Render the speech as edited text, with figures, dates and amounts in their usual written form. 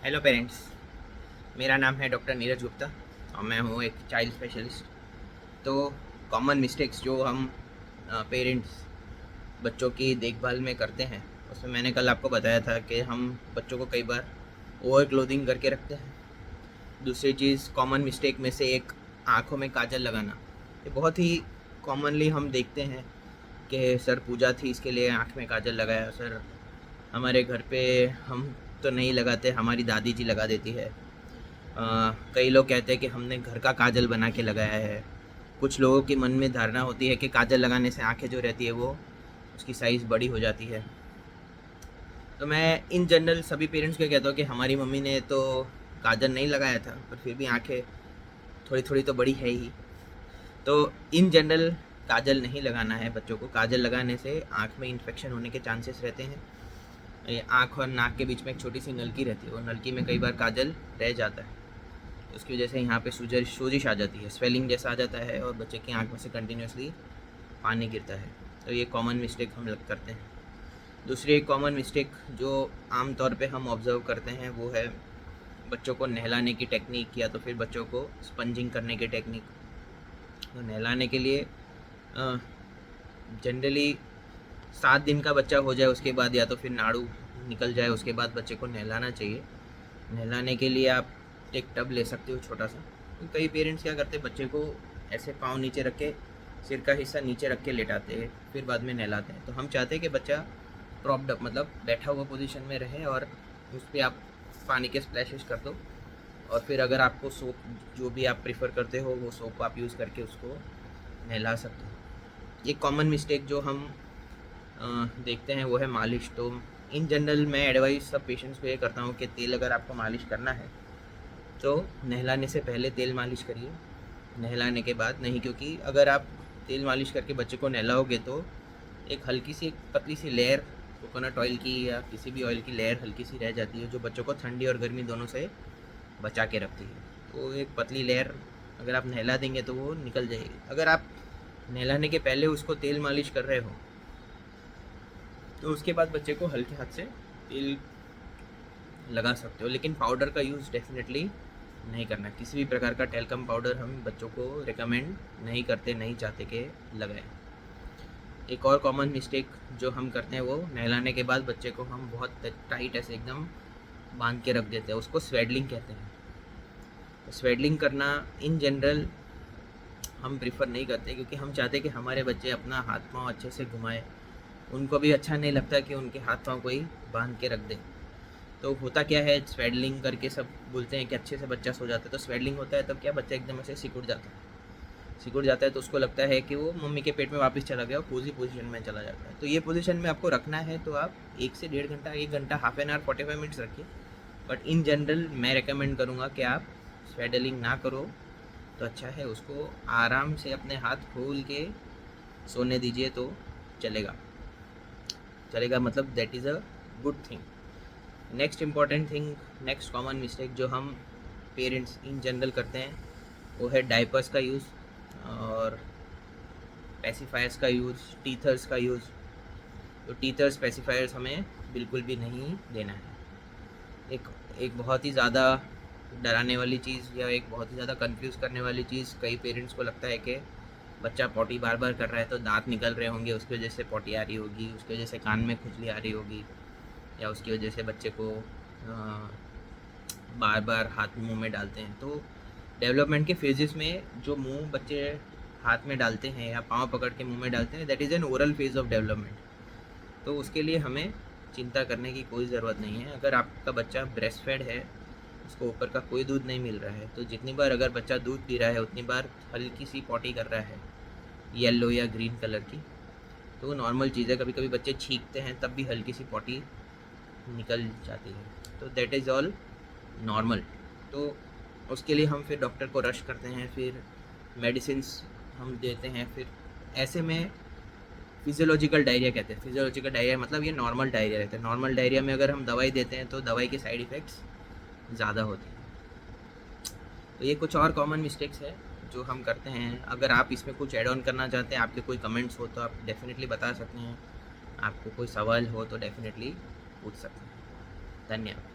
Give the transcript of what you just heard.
Hello parents, मेरा नाम है डॉक्टर नीरज गुप्ता और मैं हूँ एक चाइल्ड स्पेशलिस्ट। तो कॉमन मिस्टेक्स जो हम पेरेंट्स बच्चों की देखभाल में करते हैं, उसमें मैंने कल आपको बताया था कि हम बच्चों को कई बार ओवर क्लोथिंग करके रखते हैं। दूसरी चीज़, कॉमन मिस्टेक में से एक आँखों में काजल लगाना। ये बहुत ही कॉमनली हम देखते हैं कि सर पूजा थी इसके लिए आँख में काजल लगाया, सर हमारे घर पे हम तो नहीं लगाते, हमारी दादी जी लगा देती है। कई लोग कहते हैं कि हमने घर का काजल बना के लगाया है। कुछ लोगों के मन में धारणा होती है कि काजल लगाने से आंखें जो रहती है वो उसकी साइज़ बड़ी हो जाती है। तो मैं इन जनरल सभी पेरेंट्स को कहता हूँ कि हमारी मम्मी ने तो काजल नहीं लगाया था, पर फिर भी आंखें थोड़ी थोड़ी तो बड़ी है ही। तो इन जनरल काजल नहीं लगाना है बच्चों को। काजल लगाने से आँख में इन्फेक्शन होने के चांसेस रहते हैं। ये आँख और नाक के बीच में एक छोटी सी नलकी रहती है, वो नलकी में कई बार काजल रह जाता है, उसकी वजह से यहाँ पे सोजिश आ जाती है, स्वेलिंग जैसा आ जाता है और बच्चे की आँख में से कंटिन्यूसली पानी गिरता है। तो ये कॉमन मिस्टेक हम लोग करते हैं। दूसरी एक कॉमन मिस्टेक जो आम तौर पे हम ऑब्ज़र्व करते हैं वो है बच्चों को नहलाने की टेक्निक या तो फिर बच्चों को स्पंजिंग करने की टेक्निक। तो नहलाने के लिए जनरली 7 दिन का बच्चा हो जाए उसके बाद या तो फिर नाड़ू निकल जाए उसके बाद बच्चे को नहलाना चाहिए। नहलाने के लिए आप एक टब ले सकते हो छोटा सा। तो कई पेरेंट्स क्या करते हैं, बच्चे को ऐसे पाँव नीचे रख के, सिर का हिस्सा नीचे रख के लेटाते हैं, फिर बाद में नहलाते हैं। तो हम चाहते हैं कि बच्चा प्रॉप्ड अप मतलब बैठा हुआ पोजीशन में रहे और उस पर आप पानी के स्प्लैशेस कर दो, और फिर अगर आपको सोप जो भी आप प्रीफर करते हो वो सोप आप यूज़ करके उसको नहला सकते हो। ये कॉमन मिस्टेक जो हम देखते हैं वो है मालिश। तो इन जनरल मैं एडवाइस सब पेशेंट्स को ये करता हूँ कि तेल अगर आपको मालिश करना है तो नहलाने से पहले तेल मालिश करिए, नहलाने के बाद नहीं, क्योंकि अगर आप तेल मालिश करके बच्चे को नहलाओगे तो एक हल्की सी एक पतली सी लेयर कोकोनट ऑयल की या किसी भी ऑयल की लेयर हल्की सी रह जाती है जो बच्चों को ठंडी और गर्मी दोनों से बचा के रखती है। तो एक पतली लेयर अगर आप नहला देंगे तो वो निकल जाएगी। अगर आप नहलाने के पहले उसको तेल मालिश कर रहे हो तो उसके बाद बच्चे को हल्के हाथ से तेल लगा सकते हो, लेकिन पाउडर का यूज़ डेफिनेटली नहीं करना। किसी भी प्रकार का टेल्कम पाउडर हम बच्चों को रिकमेंड नहीं करते, नहीं चाहते कि लगाएं। एक और कॉमन मिस्टेक जो हम करते हैं वो नहलाने के बाद बच्चे को हम बहुत टाइट ऐसे एकदम बांध के रख देते हैं, उसको स्वेडलिंग कहते हैं। तो स्वेडलिंग करना इन जनरल हम प्रीफर नहीं करते, क्योंकि हम चाहते हैं कि हमारे बच्चे अपना हाथ पाँव अच्छे से घुमाएं। उनको भी अच्छा नहीं लगता कि उनके हाथ पाँव कोई बांध के रख दे। तो होता क्या है, स्वेडलिंग करके सब बोलते हैं कि अच्छे से बच्चा सो जाता है। तो स्वेडलिंग होता है तब क्या, बच्चा एकदम ऐसे सिकुड़ जाता है तो उसको लगता है कि वो मम्मी के पेट में वापस चला गया और कोजी पोजीशन में चला जाता है। तो ये पोजीशन में आपको रखना है तो आप 1 से 1.5 घंटा, 1 घंटा, हाफ एन आवर, 45 मिनट्स रखिए। बट इन जनरल मैं रेकमेंड करूँगा कि आप स्वेडलिंग ना करो तो अच्छा है। उसको आराम से अपने हाथ खोल के सोने दीजिए तो चलेगा मतलब that is a good thing. Next important thing, next common mistake जो हम पेरेंट्स इन जनरल करते हैं वो है डायपर्स का यूज़ और पेसिफायर्स का यूज़, टीथर्स का यूज़। तो टीथर्स, पेसिफायर्स हमें बिल्कुल भी नहीं देना है। एक बहुत ही ज़्यादा डराने वाली चीज़ या एक बहुत ही ज़्यादा कंफ्यूज करने वाली चीज़, कई पेरेंट्स को लगता है कि बच्चा पॉटी बार बार कर रहा है तो दांत निकल रहे होंगे, उसकी वजह से पॉटी आ रही होगी, उसकी वजह से कान में खुजली आ रही होगी, या उसकी वजह से बच्चे को बार बार हाथ मुंह में डालते हैं। तो डेवलपमेंट के फेजेस में जो मुंह बच्चे हाथ में डालते हैं या पाँव पकड़ के मुंह में डालते हैं, that is an oral phase of development. तो उसके लिए हमें चिंता करने की कोई ज़रूरत नहीं है। अगर आपका बच्चा ब्रेस्ट फेड है, उसको ऊपर का कोई दूध नहीं मिल रहा है, तो जितनी बार अगर बच्चा दूध पी रहा है उतनी बार हल्की सी पॉटी कर रहा है येलो या ग्रीन कलर की, तो नॉर्मल चीज़ है। कभी कभी बच्चे छींकते हैं तब भी हल्की सी पॉटी निकल जाती है, तो दैट इज़ ऑल नॉर्मल। तो उसके लिए हम फिर डॉक्टर को रश करते हैं, फिर मेडिसिन्स हम देते हैं। फिर ऐसे में फिजियोलॉजिकल डायरिया कहते हैं। फिजियोलॉजिकल डायरिया मतलब ये नॉर्मल डायरिया रहता है। नॉर्मल डायरिया में अगर हम दवाई देते हैं तो दवाई के साइड इफ़ेक्ट्स ज़्यादा होते हैं। तो ये कुछ और कॉमन मिस्टेक्स है जो हम करते हैं। अगर आप इसमें कुछ ऐड ऑन करना चाहते हैं, आपके कोई कमेंट्स हो तो आप डेफिनेटली बता सकते हैं। आपको कोई सवाल हो तो डेफिनेटली पूछ सकते हैं। धन्यवाद।